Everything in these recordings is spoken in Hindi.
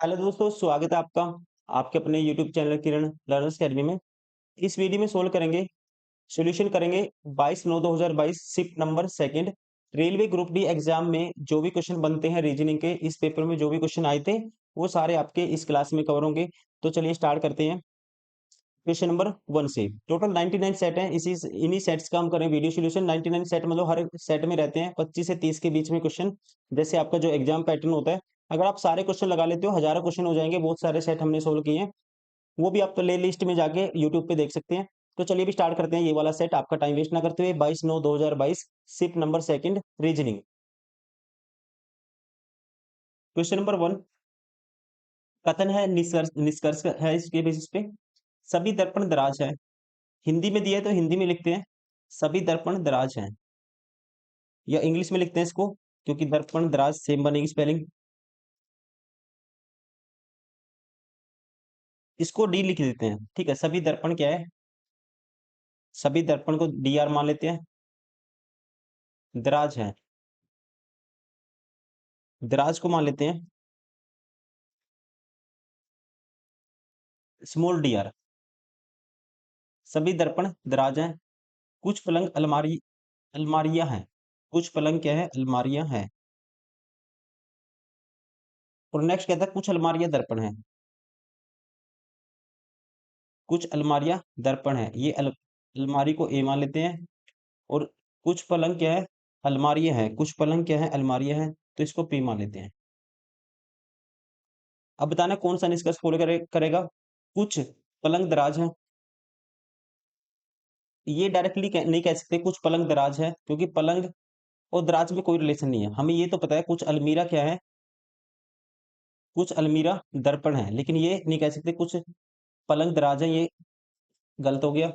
हेलो दोस्तों, स्वागत है आपका आपके अपने यूट्यूब चैनल किरण लर्नर्स अकेडमी में। इस वीडियो में सोल्व करेंगे सॉल्यूशन करेंगे 22/9/2022 shift number second railway group D exam में जो भी क्वेश्चन बनते हैं रीजनिंग के इस पेपर में जो भी क्वेश्चन आए थे वो सारे आपके इस क्लास में कवर होंगे। तो चलिए स्टार्ट करते हैं क्वेश्चन नंबर 1 से। टोटल 99 सेट हैं, इसी इन्हीं सेट्स का हम करें वीडियो सॉल्यूशन। 99 सेट मतलब हर सेट में रहते हैं 25 से 30 के बीच में क्वेश्चन। जैसे आपका जो एग्जाम पैटर्न होता है, अगर आप सारे क्वेश्चन लगा लेते हो हजारों क्वेश्चन हो जाएंगे। बहुत सारे सेट हमने सोल्व किए हैं, वो भी आप प्ले लिस्ट में जाके यूट्यूब पे देख सकते हैं। तो चलिए भी स्टार्ट करते हैं ये वाला सेट, आपका टाइम वेस्ट ना करते हुए। 22/9/2022 shift number second reasoning. Question number 1 कथन है, निष्कर्ष निष्कर्ष है इसके बेसिस पे। सभी दर्पण दराज है। हिंदी में दिया है तो हिंदी में लिखते हैं सभी दर्पण दराज हैं, या इंग्लिश में लिखते हैं इसको, क्योंकि दर्पण दराज सेम बनेगी स्पेलिंग। इसको डी लिख देते हैं, ठीक है। सभी दर्पण क्या है, सभी दर्पण को डी आर मान लेते हैं। दराज है, दराज को मान लेते हैं स्मॉल डी आर। सभी दर्पण दराज हैं। कुछ पलंग अलमारियां हैं। कुछ पलंग क्या है, अलमारियां हैं। और नेक्स्ट कहता है कुछ अलमारियां दर्पण हैं। कुछ अलमारियां दर्पण है, ये अलमारी को ए मान लेते हैं। और कुछ पलंग क्या है, अलमारियां हैं। कुछ पलंग क्या है, अलमारियां हैं, तो इसको पी मान लेते हैं। अब बताना कौन सा निष्कर्ष फॉलो करेगा। कुछ पलंग दराज हैं, ये डायरेक्टली नहीं कह सकते कुछ पलंग दराज है, क्योंकि पलंग और दराज में कोई रिलेशन नहीं है। हमें ये तो पता है कुछ अलमीरा क्या है, कुछ अलमीरा दर्पण है, लेकिन ये नहीं कह सकते कुछ पलंग दराज है, ये गलत हो गया।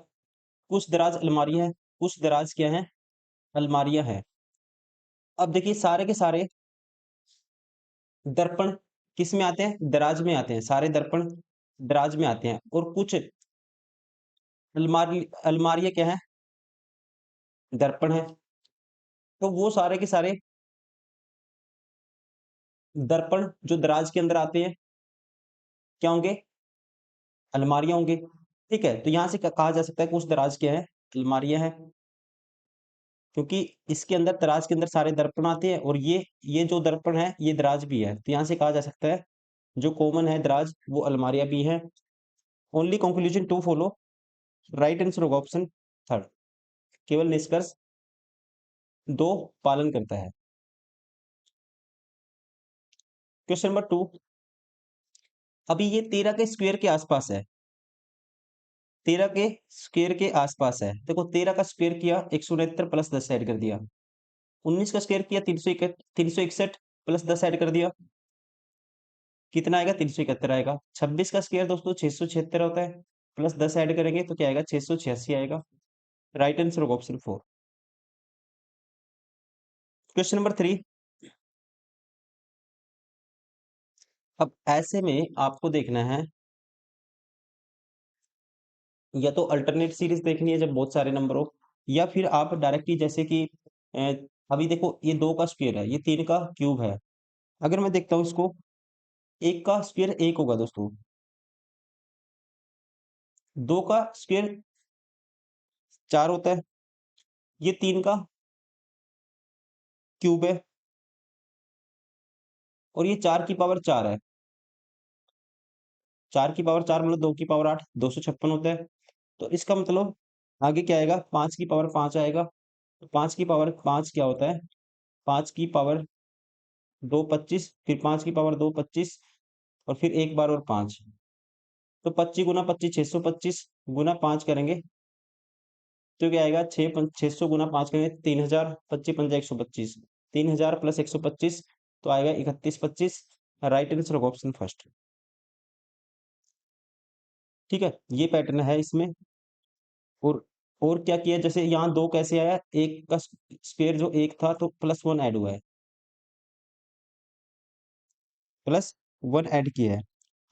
कुछ दराज अलमारी है, कुछ दराज क्या है, अलमारियां है। अब देखिए सारे के सारे दर्पण किस में आते हैं, दराज में आते हैं। सारे दर्पण दराज में आते हैं। और कुछ अलमारियां क्या है, दर्पण है। तो वो सारे के सारे दर्पण जो दराज के अंदर आते हैं क्या होंगे, अलमारियां होंगे। ठीक है, तो यहां से कहा जा सकता है कुछ दराज क्या है, अलमारियां है, क्योंकि इसके अंदर दराज के अंदर सारे दर्पण आते हैं। और ये जो दर्पण है ये दराज भी है, तो यहां से कहा जा सकता है जो कॉमन है दराज वो अलमारियां भी है। Only conclusion two follow, right answer होगा ऑप्शन थर्ड। केवल निष्कर्ष दो पालन करता है। क्वेश्चन नंबर 2, अभी ये 13 के स्क्वायर के आसपास है। 13 के स्क्वायर के आसपास है। देखो 13 का स्क्वायर किया 169 प्लस 10 ऐड कर दिया। 19 का स्क्वायर किया 361 प्लस 10 ऐड कर दिया, कितना आएगा, 371 आएगा। 26 का स्क्वायर दोस्तों 676 होता है, प्लस 10 ऐड करेंगे तो क्या आएगा, 686 आएगा। राइट आंसर होगा ऑप्शन 4। क्वेश्चन नंबर 3, अब ऐसे में आपको देखना है, या तो अल्टरनेट सीरीज देखनी है जब बहुत सारे नंबर हो, या फिर आप डायरेक्टली जैसे कि अ, अभी देखो ये 2 का स्क्वायर है, ये 3 का क्यूब है। अगर मैं देखता हूँ इसको, 1 का स्क्वायर 1 होगा दोस्तों, 2 का स्क्वायर 4 होता है, ये 3 का क्यूब है, और ये 4 की पावर 4 है। 4 की पावर 4 मतलब 2 की पावर 8, 256 होता है। तो इसका मतलब आगे क्या आएगा, 5 की पावर 5 आएगा। तो 5 की पावर 5 क्या होता है, 5 की पावर 2 25, फिर 5 की पावर 2 25, और फिर एक बार और 5। तो 25 गुना 25 625 गुना 5 करेंगे तो क्या आएगा, 600 गुना 5 करेंगे 3000, 25 पंजा 125, 3000 प्लस 125 तो आएगा 3125। राइट आंसर होगा ऑप्शन फर्स्ट। ठीक है, ये पैटर्न है इसमें। और और क्या किया, जैसे यहाँ 2 कैसे आया, 1 का स्क्वायर जो 1 था तो प्लस 1 ऐड हुआ है, प्लस 1 ऐड किया है।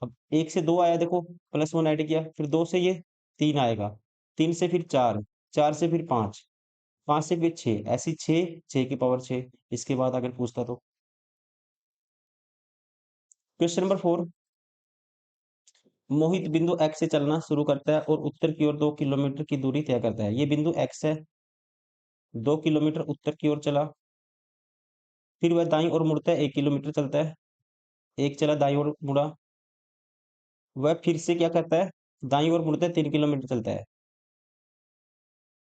अब 1 से 2 आया, देखो प्लस 1 ऐड किया, फिर 2 से ये 3 आएगा, 3 से फिर 4, 4 से फिर 5, 5 से फिर 6, ऐसी 6, 6 की पावर 6। इसके बाद अगर पूछता तो। क्वेश्चन नंबर 4, मोहित बिंदु एक्स से चलना शुरू करता है और उत्तर की ओर 2 किलोमीटर की दूरी तय करता है। ये बिंदु एक्स है, 2 किलोमीटर उत्तर की ओर चला, फिर वह दाईं ओर मुड़ता है, 1 किलोमीटर चलता है, 1 चला दाईं ओर मुड़ा, वह फिर से क्या करता है, दाईं ओर मुड़ता है, 3 किलोमीटर चलता है।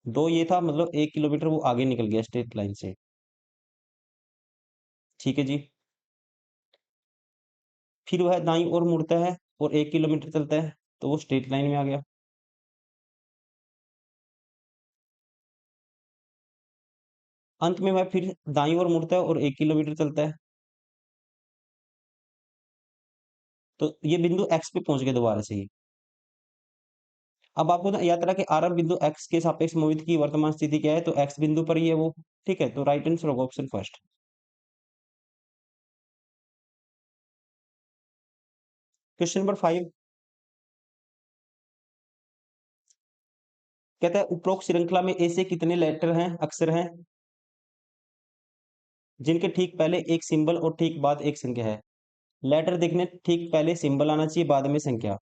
2 ये था, मतलब 1 किलोमीटर वो आगे निकल गया स्ट्रेट लाइन से। ठीक है जी। फिर वह दाईं ओर मुड़ता है और 1 किलोमीटर चलता है, तो वो स्ट्रेट लाइन में आ गया। अंत में वह फिर दाईं ओर मुड़ता है और 1 किलोमीटर चलता है, तो ये बिंदु एक्स पे पहुंच गया दोबारा से ही। अब आपको ना याद रहा कि आरंभ बिंदु एक्स के सापेक्ष मोहित की वर्तमान स्थिति क्या है, तो एक्स बिंदु पर ही है वो। ठीक है, तो राइट आंसर होगा ऑप्शन फर्स्ट। क्वेश्चन नंबर 5 कहता है उपरोक्त श्रृंखला में ऐसे कितने लेटर हैं, अक्षर हैं, जिनके ठीक पहले एक सिंबल और ठीक बाद एक संख्या है। लेटर देखने ठीक पहले सिंबल आना चाहिए, बाद में संख्या।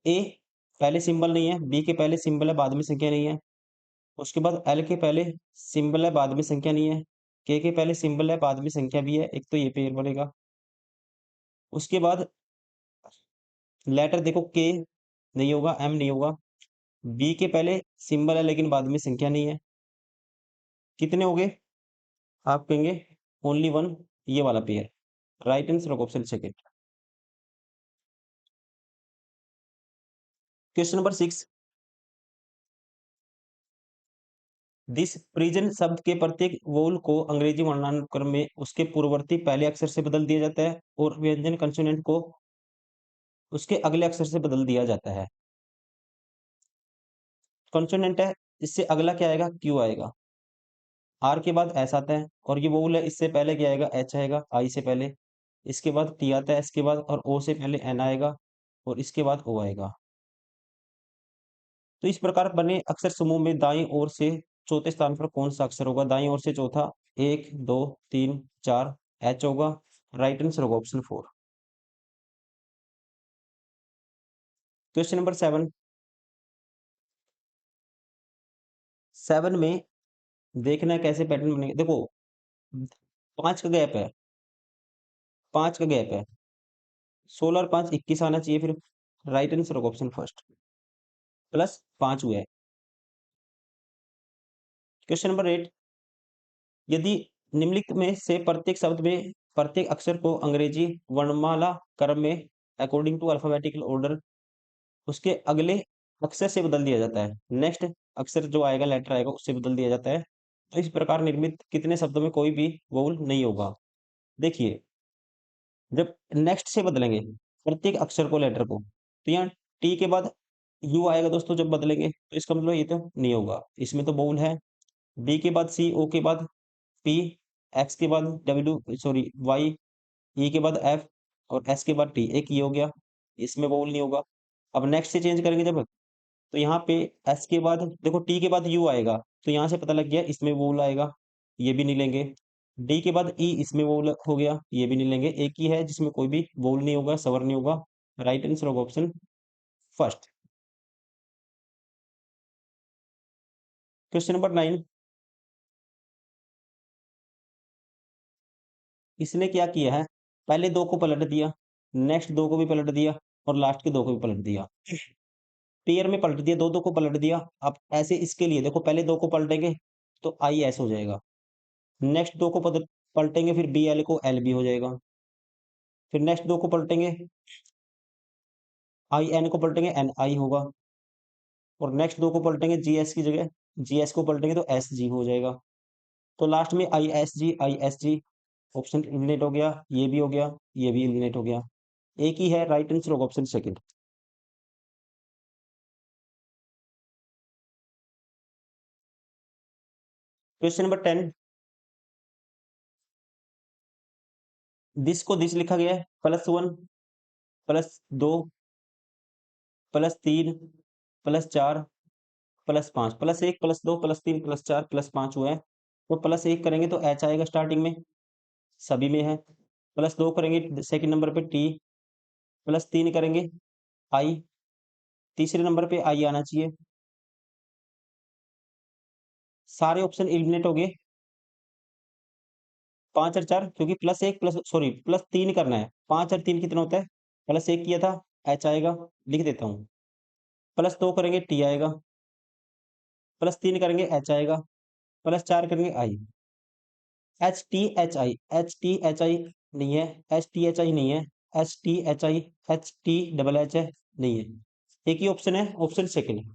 ए पहले सिंबल नहीं है, बी के पहले सिंबल है, बाद में संख्या नहीं है। उसके बाद एल के पहले सिंबल है, बाद में संख्या नहीं है। के पहले सिंबल है, बाद में संख्या भी है, एक तो ये पेयर बनेगा। उसके बाद लेटर देखो, के नहीं होगा, एम नहीं होगा। बी के पहले सिंबल है लेकिन बाद में संख्या नहीं है। कितने हो गए? आप कहेंगे ओनली वन, ये वाला pair. Right answer of option second. Question number 6 this prison शब्द के प्रत्येक वोल को अंग्रेजी वर्णानुक्रम में उसके पूर्ववर्ती पहले अक्षर से बदल दिया जाता है और व्यंजन कंसोनेंट को उसके अगले अक्षर से बदल दिया जाता है। कंसोनेंट है, इससे अगला क्या आएगा? क्यू आएगा। आर के बाद एस आता है और ये वोल है, इससे पहले क्या आएगा? एच आएगा, आई से पहले। इसके बाद टी आता है, इसके बाद और ओ से पहले एन आएगा और इसके बाद ओ आएगा। तो इस प्रकार बने अक्षर समूह में दाईं ओर से चौथे स्थान पर कौन सा अक्षर होगा? दाईं ओर से चौथा, 1 2 3 4 एच होगा। राइट आंसर होगा ऑप्शन 4। क्वेश्चन नंबर 7 7 में देखना है कैसे पैटर्न बनेंगे। देखो 5 का गैप है, 5 का गैप है, 16 और 5 21 आना चाहिए फिर। राइट आंसर होगा ऑप्शन फर्स्ट, प्लस 5 हुआ है। क्वेश्चन नंबर 8 यदि निम्नलिखित में से प्रत्येक शब्द में प्रत्येक अक्षर को अंग्रेजी वर्णमाला क्रम में अकॉर्डिंग टू अल्फाबेटिकल ऑर्डर उसके अगले अक्षर से बदल दिया जाता है, नेक्स्ट अक्षर जो आएगा, लेटर आएगा, उससे बदल दिया जाता है, तो इस प्रकार निर्मित कितने शब्दों में कोई भी वोवल नहीं होगा? देखिए, जब नेक्स्ट से बदलेंगे प्रत्येक अक्षर को, लेटर को, तो यहाँ टी के बाद यू आएगा दोस्तों, जब बदलेंगे तो इसका मतलब ये तो नहीं होगा, इसमें तो वोवल है। बी के बाद सी, ओ के बाद पी, एक्स के बाद डब्ल्यू, सॉरी वाई, ई के बाद एफ और एस के बाद टी, एक ये हो गया, इसमें वोवल नहीं होगा। अब नेक्स्ट से चेंज करेंगे जब, तो यहाँ पे एस के बाद देखो टी के बाद यू आएगा, तो यहाँ से पता लग गया इसमें वोवल आएगा, ये भी नहीं लेंगे। डी के बाद ई, इसमें वोवल हो गया, ये भी नहीं लेंगे। एक ही है जिसमें कोई भी वोवल नहीं होगा, स्वर नहीं होगा। राइट आंसर होगा ऑप्शन फर्स्ट। क्वेश्चन नंबर 9 इसने क्या किया है, पहले दो को पलट दिया, नेक्स्ट दो को भी पलट दिया और लास्ट के दो को भी पलट दिया। पेयर में पलट दिया, दो दो को पलट दिया। अब ऐसे इसके लिए देखो, पहले दो को पलटेंगे तो आई एस हो जाएगा, नेक्स्ट दो को पलटेंगे फिर बी एल को एल बी हो जाएगा, फिर नेक्स्ट दो को पलटेंगे, आई एन को पलटेंगे एन आई होगा, और नेक्स्ट दो को पलटेंगे जी एस की जगह, जी एस को पलटेंगे तो एस जी हो जाएगा। तो लास्ट में I S G option eliminate हो गया, ये भी हो गया, ये भी एलिमिनेट हो गया। एक ही है, राइट आंसर होगा option second. Question number 10 this को दिस लिखा गया है, +1 +2 +3 +4 +5, +1 +2 +3 +4 +5 हुआ है। तो +1 करेंगे तो एच आएगा स्टार्टिंग में, सभी में है। +2 करेंगे सेकंड नंबर पे टी, +3 करेंगे आई, तीसरे नंबर पे आई आना चाहिए। सारे ऑप्शन एलिमिनेट हो गए। 5 और 4, क्योंकि +3 करना है। 5 और 3 कितना होता है? +1 किया था, एच आएगा, लिख देता हूँ। +2 करेंगे, टी आएगा। +3 करेंगे, एच आएगा। +4 करेंगे, I. H T H I, H T H I नहीं है, एच टी एच आई नहीं है, H T H I, H T double H है, नहीं है। एक ही ऑप्शन है, ऑप्शन सेकंड।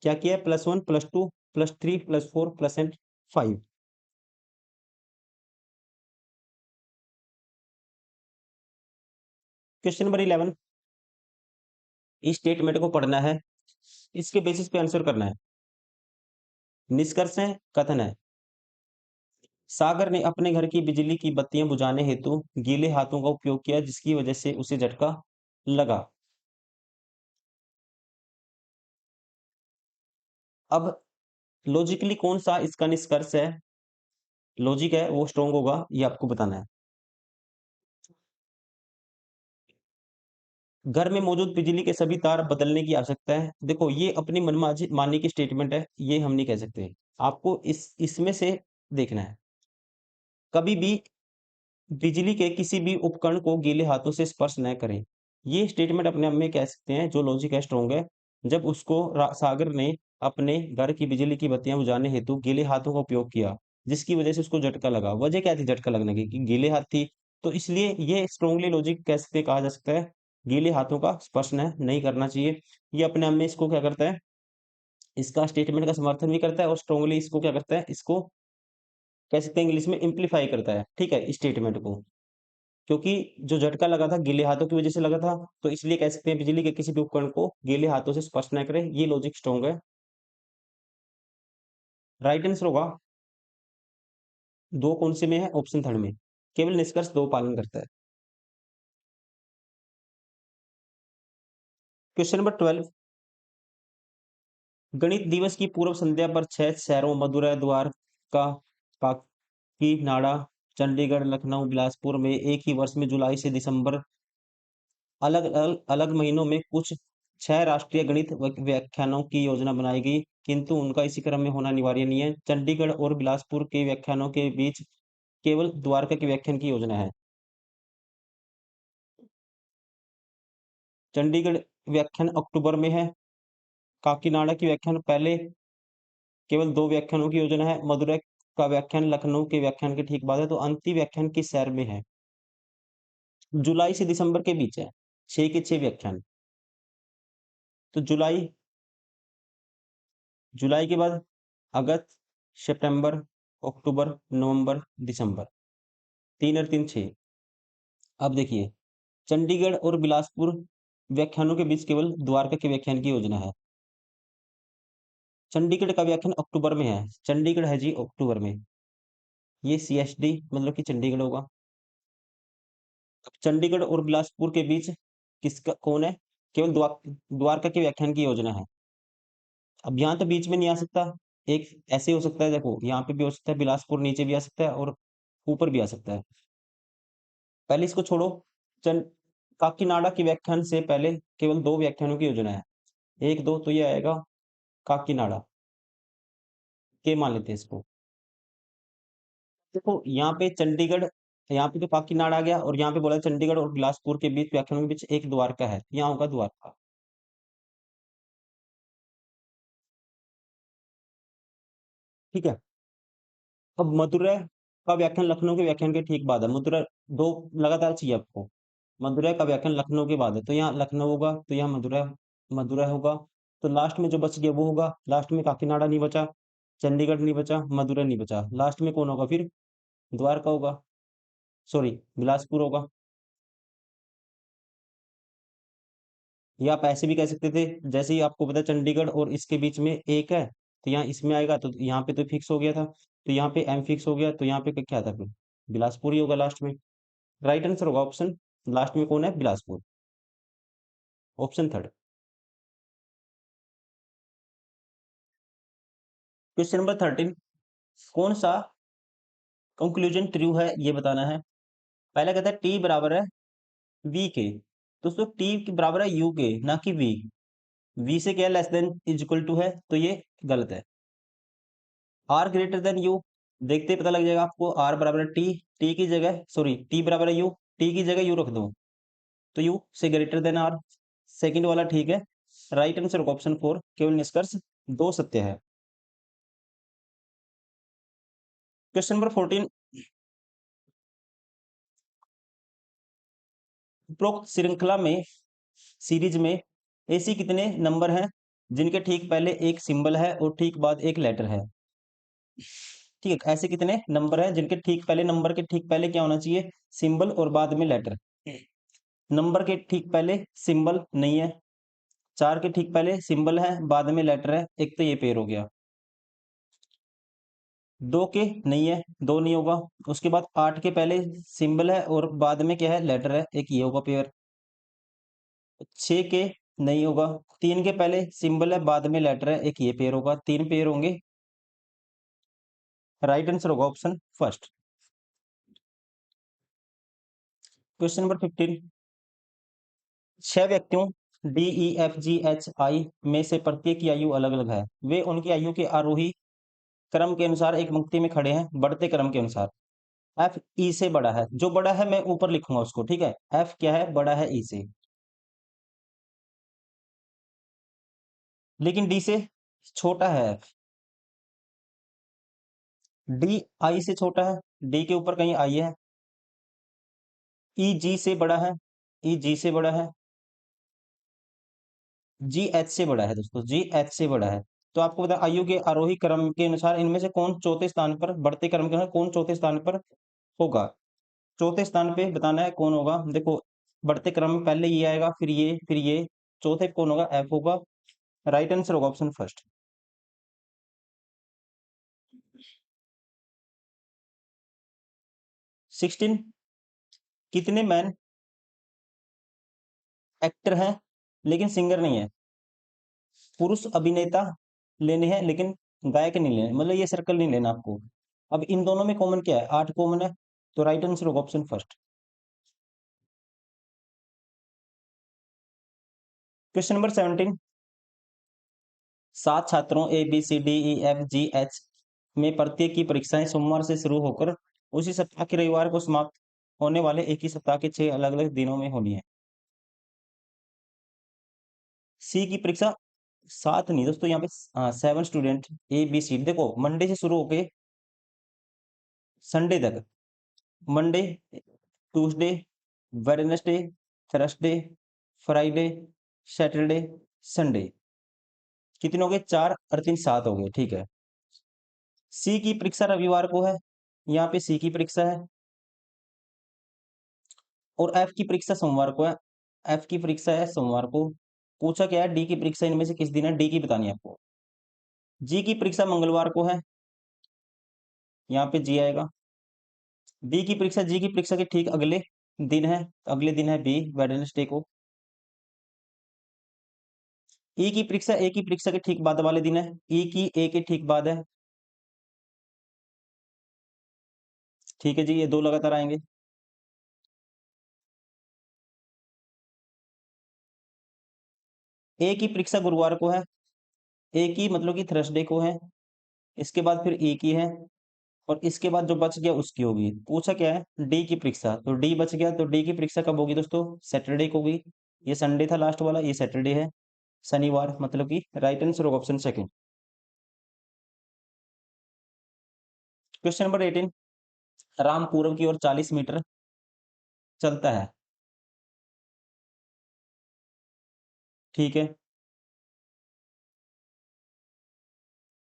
क्या किया है? +1, +2, +3, +4, +5। क्वेश्चन नंबर 11, इस स्टेटमेंट को पढ़ना है, इसके बेसिस पे आंसर करना है। निष्कर्ष है, कथन है। सागर ने अपने घर की बिजली की बत्तियां बुझाने हेतु गीले हाथों का उपयोग किया, जिसकी वजह से उसे झटका लगा। अब लॉजिकली कौन सा इसका निष्कर्ष है, लॉजिक है वो स्ट्रांग होगा, ये आपको बताना है। घर में मौजूद बिजली के सभी तार बदलने की आवश्यकता है। देखो, ये अपनी मनमाजी मानी की स्टेटमेंट है, ये हम नहीं कह सकते। आपको इसमें से देखना है। कभी भी बिजली के किसी भी उपकरण को गीले हाथों से स्पर्श न करें। ये स्टेटमेंट अपने आप में कह सकते हैं, जो लॉजिक है स्ट्रॉन्ग है। जब उसको सागर ने अपने घर की बिजली की बत्तियां बुझाने हेतु गीले हाथों का उपयोग किया, जिसकी वजह से उसको झटका लगा। वजह क्या थी झटका लगने की? कि गीले हाथ थी। तो इसलिए ये स्ट्रॉन्गली लॉजिक कह सकते कहा जा सकता है, गीले हाथों का स्पर्श नहीं करना चाहिए। ये अपने आप में इसको क्या करता है, इसका स्टेटमेंट का समर्थन भी करता है, और स्ट्रॉन्गली इसको क्या करता है, इसको कह सकते हैं इंग्लिश में इम्प्लीफाई करता है। ठीक है, इस स्टेटमेंट को। क्योंकि जो झटका लगा था गीले हाथों की वजह से लगा था, तो इसलिए कह सकते हैं बिजली के किसी भी उपकरण को गीले हाथों से स्पर्श न करें। ये लॉजिक स्ट्रॉन्ग है। राइट आंसर होगा दो, कौन से में है? ऑप्शन थर्ड में। केवल निष्कर्ष दो पालन करता है। क्वेश्चन नंबर 12, गणित दिवस की पूर्व संध्या पर 6 शहरों मदुरै, द्वारका, काकीनाडा, चंडीगढ़, लखनऊ, बिलासपुर में एक ही वर्ष में जुलाई से दिसंबर अलग महीनों में कुछ 6 राष्ट्रीय गणित व्याख्यानों की योजना बनाई गई, किंतु उनका इसी क्रम में होना अनिवार्य नहीं है। चंडीगढ़ और बिलासपुर के व्याख्यानों के बीच केवल द्वारका के व्याख्यान की योजना है। चंडीगढ़ व्याख्यान अक्टूबर में है, काकीनाडा की व्याख्यान पहले, केवल 2 व्याख्यानों की योजना है। मदुरै का व्याख्यान लखनऊ के व्याख्यान के ठीक बाद है, तो अंतिम व्याख्यान किस शहर में है? जुलाई से दिसंबर के बीच है, 6 के 6 व्याख्यान। तो जुलाई, जुलाई के बाद अगस्त, सितंबर, अक्टूबर, नवंबर, दिसंबर, 3 और 3 6। अब देखिए, चंडीगढ़ और बिलासपुर व्याख्यानों के बीच केवल द्वारका के व्याख्यान की योजना है। चंडीगढ़ का व्याख्यान अक्टूबर में है, चंडीगढ़ है जी अक्टूबर में। ये सीएसडी मतलब कि चंडीगढ़ होगा। अब चंडीगढ़ और बिलासपुर के बीच किसका कौन है? केवल द्वारका के व्याख्यान की योजना है। अब यहाँ तो बीच में नहीं आ सकता, एक ऐसे हो सकता है, देखो यहाँ पे भी हो सकता है, बिलासपुर नीचे भी आ सकता है और ऊपर भी आ सकता है। पहले इसको छोड़ो। चन काकीनाडा के व्याख्यान से पहले केवल 2 व्याख्यानों की योजना है। 1 2, तो ये आएगा काकीनाडा के, मान लेते हैं इसको। देखो यहाँ पे चंडीगढ़, यहाँ पे तो काकीनाडा आ गया, और यहाँ पे बोला चंडीगढ़ और बिलासपुर के बीच व्याख्यानों के बीच एक द्वारका है, यहाँ होगा द्वारका। ठीक है। अब मदुरै का व्याख्यान लखनऊ के व्याख्यान के ठीक बाद है। मदुरै 2 लगातार चाहिए आपको। मदुरै का व्याख्यान लखनऊ के बाद है, तो यहाँ लखनऊ होगा, तो यहाँ मदुरै, मदुरै होगा। तो लास्ट में जो बच गया वो होगा, लास्ट में काकीनाडा नहीं बचा, चंडीगढ़ नहीं बचा, मदुरै नहीं बचा, लास्ट में कौन होगा फिर? द्वारका होगा, सॉरी बिलासपुर होगा। या आप ऐसे भी कह सकते थे, जैसे ही आपको पता है चंडीगढ़ और इसके बीच में एक है, तो यहाँ इसमें आएगा, तो यहाँ पे तो फिक्स हो गया था, तो यहाँ पे एम फिक्स हो गया, तो यहाँ पे क्या था फिर? बिलासपुर ही होगा लास्ट में। राइट आंसर होगा ऑप्शन लास्ट में कौन है? Bilaspur, option third. Question number 13, कौन सा कंक्लूजन ट्रू है ये बताना है। पहला कहता है टी बराबर है वी के, दोस्तों टी के बराबर है यू के, ना कि वी। वी से क्या less than is equal to है, तो ये गलत है। आर ग्रेटर देन यू, देखते ही पता लग जाएगा आपको। आर बराबर है टी, टी की जगह सॉरी टी बराबर है यू, टी की जगह यू रख दो, तो यू से ग्रेटर देन आर। सेकंड वाला ठीक है। राइट आंसर होगा ऑप्शन 4, केवल निष्कर्ष दो सत्य है। क्वेश्चन नंबर 14, उपरोक्त श्रृंखला में सीरीज में ऐसी कितने नंबर हैं जिनके ठीक पहले एक सिंबल है और ठीक बाद एक लेटर है। ठीक है, ऐसे कितने नंबर हैं जिनके ठीक पहले, नंबर के ठीक पहले क्या होना चाहिए, सिंबल और बाद में लेटर। नंबर के ठीक पहले सिंबल नहीं है, 4 के ठीक पहले सिंबल है बाद में लेटर है, एक तो ये पेयर हो गया। 2 के नहीं है, 2 नहीं होगा। उसके बाद 8 के पहले सिंबल है और बाद में क्या है, लेटर है, एक ये होगा पेयर। 6 के नहीं होगा। 3 के पहले सिंबल है बाद में लेटर है, एक ये पेयर होगा, 3 पेयर होंगे। राइट आंसर होगा ऑप्शन फर्स्ट। क्वेश्चन नंबर 15, 6 व्यक्तियों D E F G H I में से प्रत्येक की आयु अलग अलग है। वे उनकी आयु के आरोही क्रम के अनुसार एक पंक्ति में खड़े हैं, बढ़ते क्रम के अनुसार। एफ ई से बड़ा है, जो बड़ा है मैं ऊपर लिखूंगा उसको, ठीक है। एफ क्या है, बड़ा है ई से, लेकिन डी से छोटा है एफ। डी आई से छोटा है, डी के ऊपर कहीं आई है। ई जी से बड़ा है, ई जी से बड़ा है। जी एच से बड़ा है दोस्तों, जी एच से बड़ा है। तो आपको बता, आयु के आरोही क्रम के अनुसार इनमें से कौन चौथे स्थान पर, बढ़ते क्रम के अनुसार कौन चौथे स्थान पर होगा। चौथे स्थान पे बताना है कौन होगा। देखो, बढ़ते क्रम में पहले ये आएगा, फिर ये, फिर ये, चौथे पे कौन होगा, एफ होगा। राइट आंसर होगा ऑप्शन फर्स्ट। 16, कितने मैन एक्टर हैं लेकिन सिंगर नहीं है। पुरुष अभिनेता लेने हैं लेकिन गायक नहीं लेने, मतलब ये सर्कल नहीं लेना आपको। अब इन दोनों में कॉमन क्या है, 8 कॉमन है, तो राइट आंसर होगा ऑप्शन फर्स्ट। क्वेश्चन नंबर 17, 7 छात्रों A B C D E F G H में प्रत्येक की परीक्षाएं सोमवार से शुरू होकर उसी सप्ताह के रविवार को समाप्त होने वाले एक ही सप्ताह के 6 अलग अलग दिनों में होनी है। सी की परीक्षा 7 नहीं दोस्तों, यहाँ पे 7 स्टूडेंट ए बी सी, देखो मंडे से शुरू होके संडे तक। Monday, Tuesday, Wednesday, Thursday, Friday, Saturday, Sunday. कितने हो गए, 4 और 3 7 हो गए, ठीक है। सी की परीक्षा रविवार को है, यहाँ पे सी की परीक्षा है। और एफ की परीक्षा सोमवार को है, एफ की परीक्षा है सोमवार को। पूछा क्या है, डी की परीक्षा इनमें से किस दिन है, डी की बतानी है आपको। जी की परीक्षा मंगलवार को है, यहाँ पे जी आएगा। बी की परीक्षा, जी की परीक्षा के ठीक अगले दिन है, अगले दिन है बी, वेडनेसडे को। ई की परीक्षा ए की परीक्षा के ठीक बाद वाले दिन है, ई की ए के ठीक बाद है। ठीक है जी, ये दो लगातार आएंगे। ए की परीक्षा गुरुवार को है, ए की मतलब कि थर्सडे को है। इसके बाद फिर ई की है, और इसके बाद जो बच गया उसकी होगी। पूछा क्या है, डी की परीक्षा, तो डी बच गया, तो डी की परीक्षा कब होगी दोस्तों, सैटरडे को होगी। ये संडे था लास्ट वाला, ये सैटरडे है, शनिवार, मतलब कि राइट आंसर होगा option second. Question number 18, Ram पूरब की ओर 40 मीटर चलता है, ठीक है।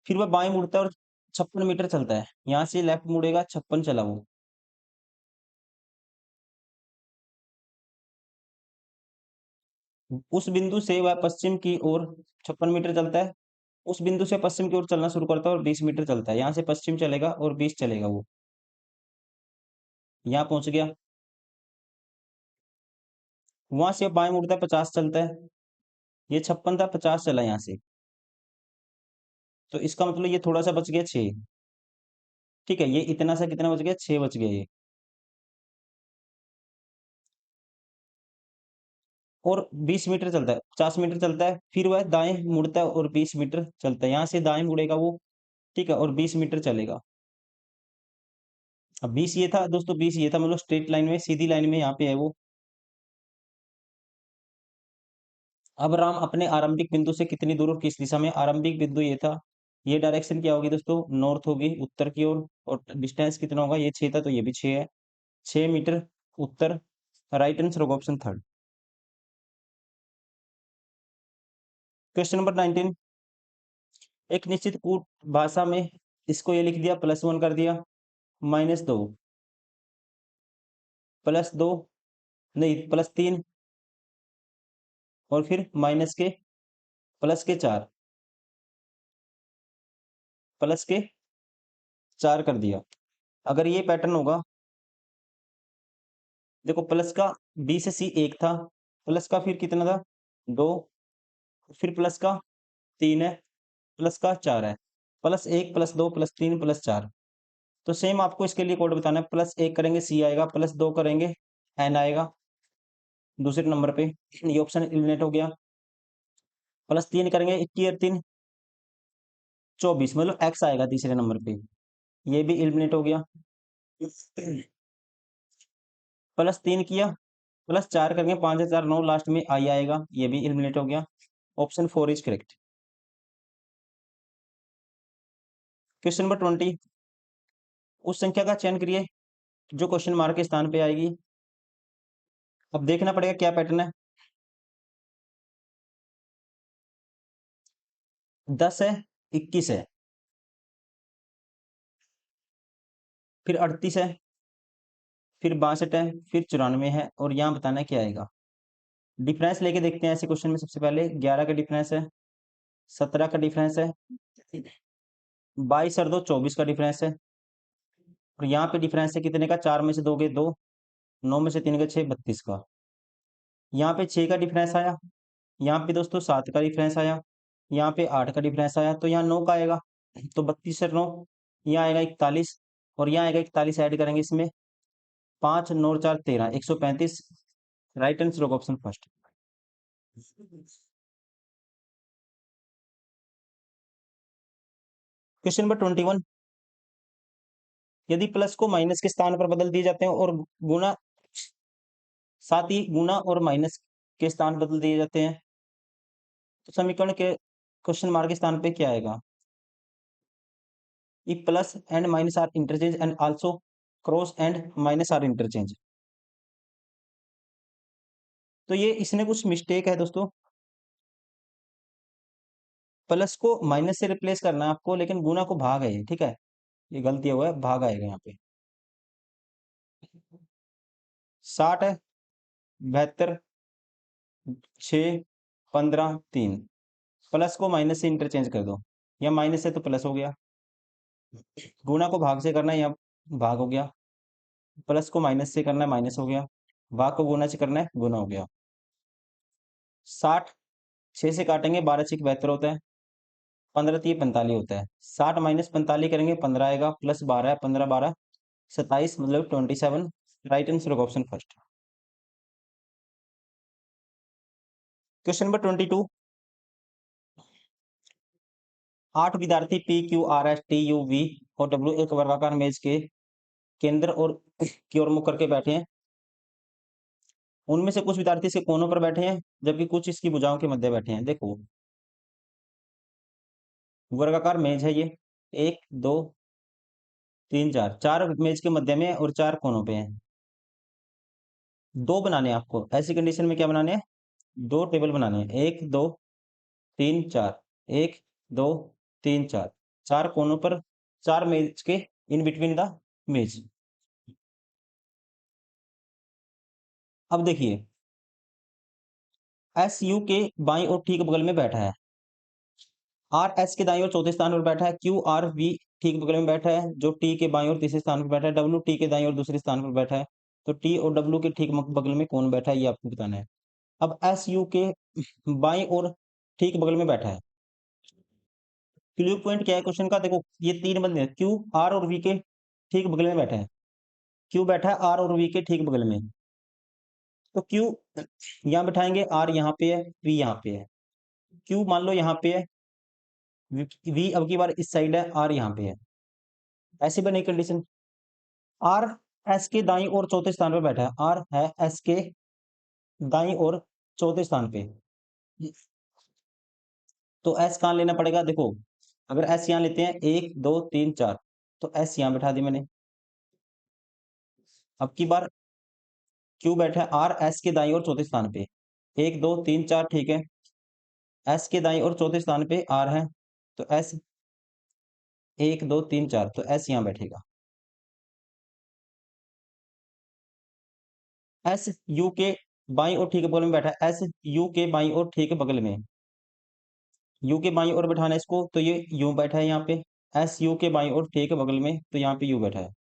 फिर वह बाएं मुड़ता है और 56 मीटर चलता है, यहाँ से लेफ्ट मुड़ेगा, 56 चला वो। उस बिंदु से वह पश्चिम की ओर 56 मीटर चलता है। उस बिंदु से पश्चिम की ओर चलना शुरू करता है और 20 मीटर चलता है, यहाँ से पश्चिम चलेगा और 20 चलेगा वो, यहाँ पहुंच गया। वहां से बाएं मुड़ता है, 50 चलता है। ये 56 था, 50 चला यहाँ से, तो इसका मतलब ये थोड़ा सा बच गया 6। ठीक है, ये इतना सा कितना बच गया, 6 बच गया ये। और 20 मीटर चलता है, 50 मीटर चलता है, फिर वह दाएँ मुड़ता है और 20 मीटर चलता है। यहाँ से दाएँ मुड़ेगा वो, ठीक है, और 20 मीटर चलेगा। अब 20 ये था दोस्तों, 20 ये था, मतलब स्ट्रेट लाइन में, सीधी लाइन में यहाँ पे है वो। अब राम अपने आरंभिक बिंदु से कितनी दूर और किस दिशा में? आरंभिक बिंदु ये था, ये डायरेक्शन क्या होगी दोस्तों? नॉर्थ होगी, उत्तर की ओर। और डिस्टेंस कितना होगा? ये 6 था तो ये भी 6 है, 6 मीटर उत्तर। राइट आंसर होगा ऑप्शन थर्ड। क्वेश्चन नंबर 19, एक निश्चित कूट भाषा में इसको ये लिख दिया, +1 कर दिया, -2, +2 नहीं, +3 और फिर माइनस के, प्लस के 4, प्लस के 4 कर दिया। अगर ये पैटर्न होगा, देखो प्लस का बी से सी 1 था, प्लस का फिर कितना था? 2, फिर प्लस का 3 है, प्लस का 4 है, +1 +2 +3 +4। तो सेम आपको इसके लिए कोड बताना है, +1 करेंगे सी आएगा, +2 करेंगे एन आएगा दूसरे नंबर पे, ये ऑप्शन एलिमिनेट हो गया। +3 करेंगे, 21 और 3 24, मतलब एक्स आएगा तीसरे नंबर पे, ये भी एलिमिनेट हो गया। +3 किया, +4 करेंगे, 5 और 4 9, लास्ट में आई आएगा, ये भी एलिमिनेट हो गया। Option 4 is correct. Question number 20, उस संख्या का चयन करिए जो क्वेश्चन मार्क के स्थान पे आएगी। अब देखना पड़ेगा क्या पैटर्न है। 10 है, 21 है, फिर 38 है, फिर 62 है, फिर 94 है, और यहाँ बताना है क्या आएगा। डिफरेंस लेके देखते हैं ऐसे क्वेश्चन में। सबसे पहले 11 का डिफरेंस है, 17 का डिफरेंस है, 22 और 2 24 का डिफरेंस है, और यहाँ पे डिफरेंस है कितने का? 4 में से दोगे 2, 9 में से 3 गए 6, 32 का। यहाँ पे 6 का डिफरेंस आया, यहाँ पे दोस्तों 7 का डिफरेंस आया, यहाँ पे 8 का डिफरेंस आया, तो यहाँ 9 का आएगा। तो 32 और 9, यहाँ आएगा 41, और यहाँ आएगा 41, ऐड करेंगे इसमें, 5 9 और 4 13, 135। राइट आंसर होगा ऑप्शन फर्स्ट। क्वेश्चन नंबर 21, यदि प्लस को माइनस के स्थान पर बदल दिए जाते हैं और गुणा, साथ ही गुणा और माइनस के स्थान बदल दिए जाते हैं, तो समीकरण के क्वेश्चन मार्क के स्थान पे क्या आएगा? If plus and minus are interchange and also cross and minus are interchange, तो ये इसमें कुछ मिस्टेक है दोस्तों। प्लस को माइनस से रिप्लेस करना है आपको, लेकिन गुना को भाग है ये, ठीक है, ये गलती हुआ है, भाग आएगा यहाँ पे। 60 है, 72, 6, 15, 3, प्लस को माइनस से इंटरचेंज कर दो, या माइनस से तो प्लस हो गया, गुना को भाग से करना है, या भाग हो गया, प्लस को माइनस से करना है, माइनस हो गया, भाग को गुना से करना है, गुना हो गया। 60 6 से काटेंगे, 12 6 72 होता है, 15 3 45 होता है, 60 माइनस 45 करेंगे 15 आएगा, प्लस 12 है, 15 12 27, मतलब 27। राइट आंसर होगा ऑप्शन फर्स्ट। क्वेश्चन नंबर 22, 8 विद्यार्थी P Q R S T U V और डब्ल्यू एक वर्गाकार मेज के केंद्र और की ओर मुख करके बैठे हैं। उनमें से कुछ विद्यार्थी इसके कोनों पर बैठे हैं, जबकि कुछ इसकी भुजाओं के मध्य बैठे हैं। देखो, वर्गाकार मेज है ये, 1 2 3 4, 4 मेज के मध्य में और 4 कोनों पे हैं। दो बनाने हैं आपको, ऐसी कंडीशन में क्या बनाने हैं? दो टेबल बनाने हैं, 1 2 3 4, 1 2 3 4, 4 कोनों पर, 4 मेज के इन बिटवीन द मेज। अब देखिए, एस यू के बाईं और ठीक बगल में बैठा है, आर एस के दाईं और चौथे स्थान पर बैठा है, क्यू आर वी ठीक बगल में बैठा है जो टी के बाईं और तीसरे स्थान पर बैठा है, डब्ल्यू टी के दाईं और दूसरे स्थान पर बैठा है। तो टी और डब्ल्यू के ठीक बगल में कौन बैठा है, ये आपको बताना है। अब एस यू के बाईं और ठीक बगल में बैठा है। क्लू पॉइंट क्या है क्वेश्चन का? देखो, ये 3 बंदे हैं, क्यू आर और वी के ठीक बगल में बैठा है, क्यू बैठा है आर और वी के ठीक बगल में। तो क्यू यहाँ बिठाएंगे, आर यहाँ पे है, वी यहाँ पे है। क्यू मान लो यहाँ पे है, वी अब की बार इस साइड है, आर यहाँ पे है। ऐसी बनी कंडीशन। आर एस के दाईं और चौथे स्थान पे बैठा है, आर है एस के दाईं और चौथे स्थान पे। तो एस कहाँ लेना पड़ेगा, देखो अगर एस यहाँ लेते हैं 1 2 3 4, तो एस यहाँ बैठा दी मैंने। अब की बार क्यू बैठा है आर एस के दाईं और चौथे स्थान पे, 1 2 3 4, ठीक है। एस के दाईं और चौथे स्थान पे आर है, तो एस 1 2 3 4, तो एस यहाँ बैठेगा। एस यू के बाईं और ठीक बगल में बैठा है, एस यू के बाईं और ठीक बगल में, यू के बाईं ओर बैठाना है इसको, तो ये यू बैठा है यहाँ पे। एस यू के बाईं ओर ठीक बगल में, तो यहाँ पे यू बैठा है।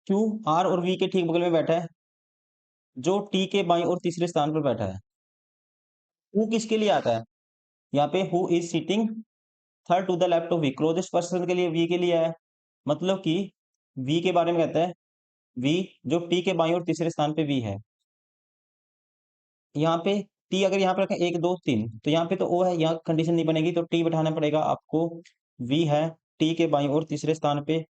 क्यू आर और वी के ठीक बगल में बैठा है, जो टी के बाईं ओर तीसरे स्थान पर बैठा है। हु किसके लिए आता है, यहाँ पे who is sitting third to the left of V, closest person के लिए वी के लिए है। मतलब कि वी के बारे में कहता है, वी जो टी के बाईं ओर तीसरे स्थान पे वी है। यहाँ पे टी अगर यहाँ पे रखें 1 2 3, तो यहाँ पे तो ओ है, यहाँ कंडीशन नहीं बनेगी, तो टी बैठाना पड़ेगा आपको। वी है टी के बाईं ओर तीसरे स्थान पे,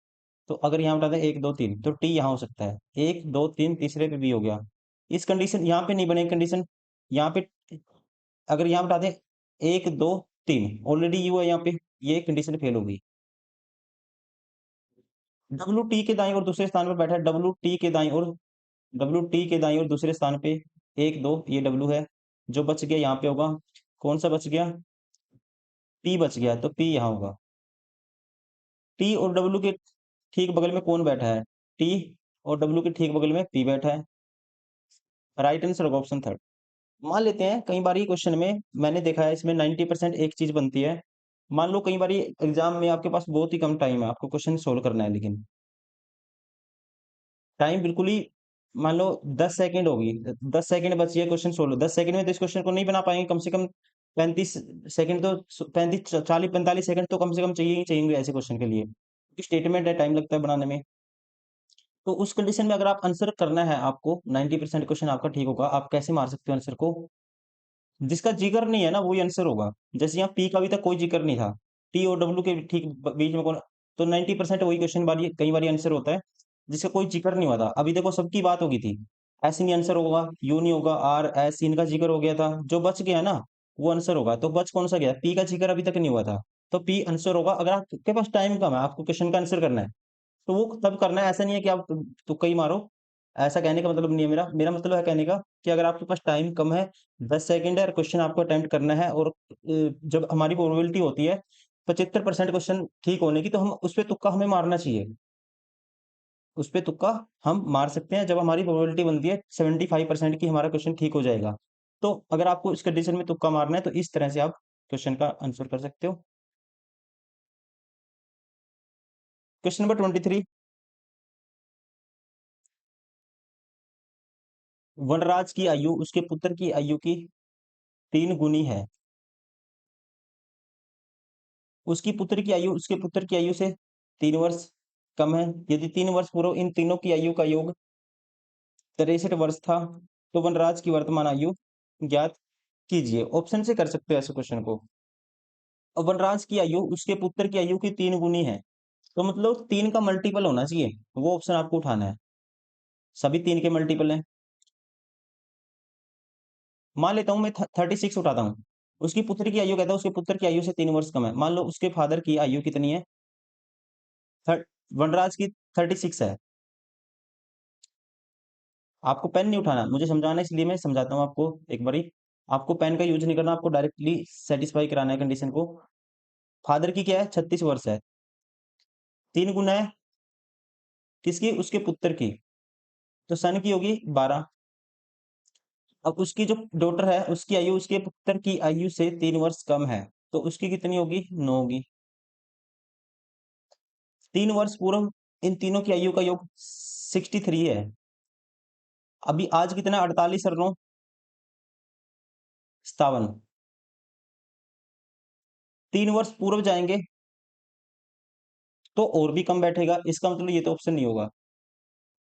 तो अगर यहाँ बता दें 1 2 3, तो टी यहाँ हो सकता है, 1 2 3 तीसरे पे वी हो गया। इस कंडीशन यहाँ पे नहीं बनेगी कंडीशन। यहाँ पे अगर यहाँ बता दें 1 2 3, ऑलरेडी यू है यहाँ पे, ये कंडीशन फेल होगी। डब्ल्यू टी के दाईं और दूसरे स्थान पर बैठा है, डब्ल्यू टी के दाईं और दूसरे स्थान पे 1 2, ये डब्ल्यू है। जो बच गया यहाँ पे होगा, कौन सा बच गया, पी बच गया, तो पी यहाँ होगा। टी और डब्ल्यू के ठीक बगल में कौन बैठा है, टी और डब्ल्यू के ठीक बगल में पी बैठा है। राइट आंसर होगा ऑप्शन थर्ड। मान लेते हैं कई बार क्वेश्चन में मैंने देखा है, इसमें 90% एक चीज बनती है। मान लो कई बार एग्जाम में आपके पास बहुत ही कम टाइम है, आपको क्वेश्चन सोल्व करना है, लेकिन टाइम बिल्कुल ही मान लो 10 सेकंड होगी, 10 सेकंड बची है क्वेश्चन सोल्व, 10 सेकंड में तो इस क्वेश्चन को नहीं बना पाएंगे, कम से कम 35 सेकंड तो 35 40 45 सेकंड तो कम से कम चाहिए ही चाहिए ऐसे क्वेश्चन के लिए, क्योंकि स्टेटमेंट है, टाइम लगता है बनाने में। तो उस कंडीशन में अगर आप आंसर करना है, आपको 90% क्वेश्चन आपका ठीक होगा, आप कैसे मार सकते हो आंसर को, जिसका जिक्र नहीं है ना वही आंसर होगा। जैसे यहाँ पी का अभी तक कोई जिक्र नहीं था, टी और डब्ल्यू के ठीक बीच में कौन, तो 90% वही क्वेश्चन बारी कई बार आंसर होता है जिसका कोई जिक्र नहीं हुआ था। अभी देखो सबकी बात होगी थी, एस नहीं आंसर होगा, यू नहीं होगा, आर एस इनका जिक्र हो गया था, जो बच गया ना वो आंसर होगा। तो बच कौन सा गया, पी का जिक्र अभी तक नहीं हुआ था, तो पी आंसर होगा। अगर आपके पास टाइम कम है, आपको क्वेश्चन का आंसर करना है, तो वो तब करना है, ऐसा नहीं है कि आप तुक्का ही मारो। ऐसा कहने का मतलब नहीं है मेरा, मेरा मतलब है कहने का कि अगर आपके पास टाइम कम है, 10 सेकंड है और क्वेश्चन आपको अटेम्प्ट करना है, और जब हमारी प्रोबेबिलिटी होती है 75% क्वेश्चन ठीक होने की, तो हम उस पे तुक्का हमें मारना चाहिए, उस पे तुक्का हम मार सकते हैं जब हमारी प्रोबेबिलिटी बनती है 75% की, हमारा क्वेश्चन ठीक हो जाएगा। तो अगर आपको इस कंडीशन में तुक्का मारना है, तो इस तरह से आप क्वेश्चन का आंसर कर सकते हो। क्वेश्चन नंबर 23, वनराज की आयु उसके पुत्र की आयु की 3 गुनी है। उसकी पुत्र की आयु उसके पुत्र की आयु से 3 वर्ष कम है। यदि 3 वर्ष पूर्व इन तीनों की आयु का योग 63 वर्ष था, तो वनराज की वर्तमान आयु ज्ञात कीजिए। ऑप्शन से कर सकते हो ऐसे क्वेश्चन को। और वनराज की आयु उसके पुत्र की आयु की 3 गुनी है, तो मतलब 3 का मल्टीपल होना चाहिए, वो ऑप्शन आपको उठाना है। सभी 3 के मल्टीपल हैं। मान लेता हूं मैं 36 उठाता हूँ। उसकी पुत्र की आयु कहता है उसके पुत्र की आयु से 3 वर्ष कम है। मान लो उसके फादर की आयु कितनी है, वनराज की 36 है। आपको पेन नहीं उठाना, मुझे समझाना है, इसलिए मैं समझाता हूँ आपको एक बारी। आपको पेन का यूज नहीं करना, आपको डायरेक्टली सेटिस्फाई कराना है कंडीशन को। फादर की क्या है, 36 वर्ष है, 3 गुना है किसकी, उसके पुत्र की, तो सन की होगी 12। अब उसकी जो डॉटर है उसकी आयु उसके पुत्र की आयु से 3 वर्ष कम है, तो उसकी कितनी होगी, 9 होगी। 3 वर्ष पूर्व इन तीनों की आयु का योग 63 है। अभी आज कितना, 48 और 9 57। 3 वर्ष पूर्व जाएंगे, तो और भी कम बैठेगा, इसका मतलब ये तो ऑप्शन नहीं होगा।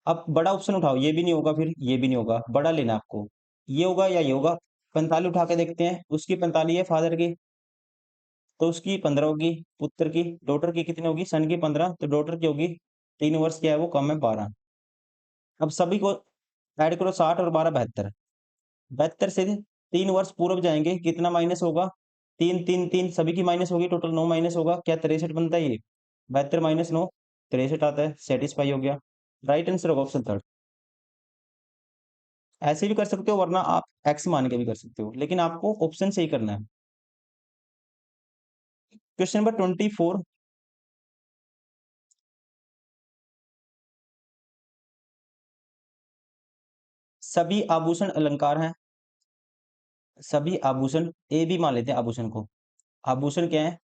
अब बड़ा ऑप्शन उठाओ, ये भी नहीं होगा, फिर ये भी नहीं होगा, बड़ा लेना आपको, ये होगा या ये होगा। 45 उठा के देखते हैं, उसकी 45 है फादर की, तो उसकी 15 होगी, पुत्र की, डॉटर की कितनी होगी, सन की 15, तो डॉटर की होगी 3 वर्ष क्या है वो, कम है 12। अब सभी को ऐड करो, 60 और 12 72। 72 से 3 वर्ष पूर्व जाएंगे, कितना माइनस होगा, 3 3 3, सभी की माइनस होगी, टोटल 9 माइनस होगा, क्या 63 बनता है ये, 72 माइनस 9 63 आता है, सेटिस्फाई हो गया। राइट आंसर होगा ऑप्शन थर्ड। ऐसे भी कर सकते हो, वरना आप एक्स मान के भी कर सकते हो, लेकिन आपको ऑप्शन से ही करना है। Question number 24। सभी आभूषण अलंकार हैं। सभी आभूषण, ए भी मान लेते हैं आभूषण को। आभूषण क्या है,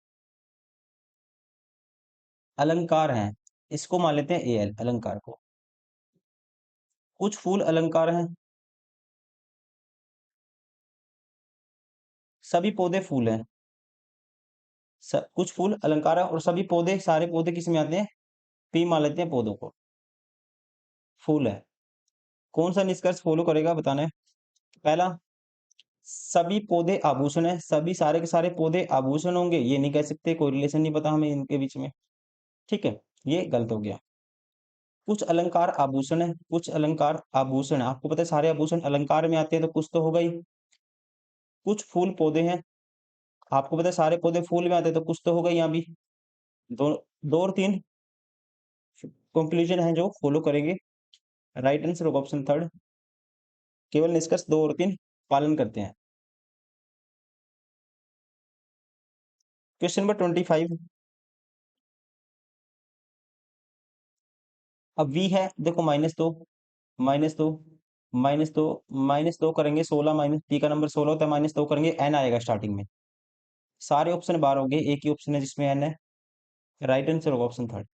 अलंकार हैं, इसको मान लेते हैं ए एल, अलंकार को। कुछ फूल अलंकार हैं, सभी पौधे फूल हैं। कुछ फूल अलंकार है और सभी पौधे, सारे पौधे किस में आते हैं, पी मान लेते हैं पौधों को, फूल है। कौन सा निष्कर्ष फॉलो करेगा बताना है। पहला, सभी पौधे आभूषण है, सभी सारे के सारे पौधे आभूषण होंगे ये नहीं कह सकते, कोई रिलेशन नहीं पता हमें इनके बीच में, ठीक है, ये गलत हो गया। कुछ अलंकार आभूषण है, कुछ अलंकार आभूषण है, आपको पता है सारे आभूषण अलंकार में आते हैं, तो कुछ तो होगा ही। कुछ फूल पौधे हैं, आपको पता है सारे पौधे फूल में आते हैं, तो कुछ तो होगा यहाँ भी। दो, 2 और 3 कंक्लूजन है जो फॉलो करेंगे। राइट आंसर होगा ऑप्शन थर्ड, केवल निष्कर्ष 2 और 3 पालन करते हैं। Question number 25। अब v है, देखो -2 -2 -2 -2 करेंगे 16, माइनस p का नंबर 16 होता है, -2 करेंगे n आएगा स्टार्टिंग में। सारे ऑप्शन बार हो गए, एक ही ऑप्शन है जिसमें n है। राइट आंसर होगा ऑप्शन थर्ड।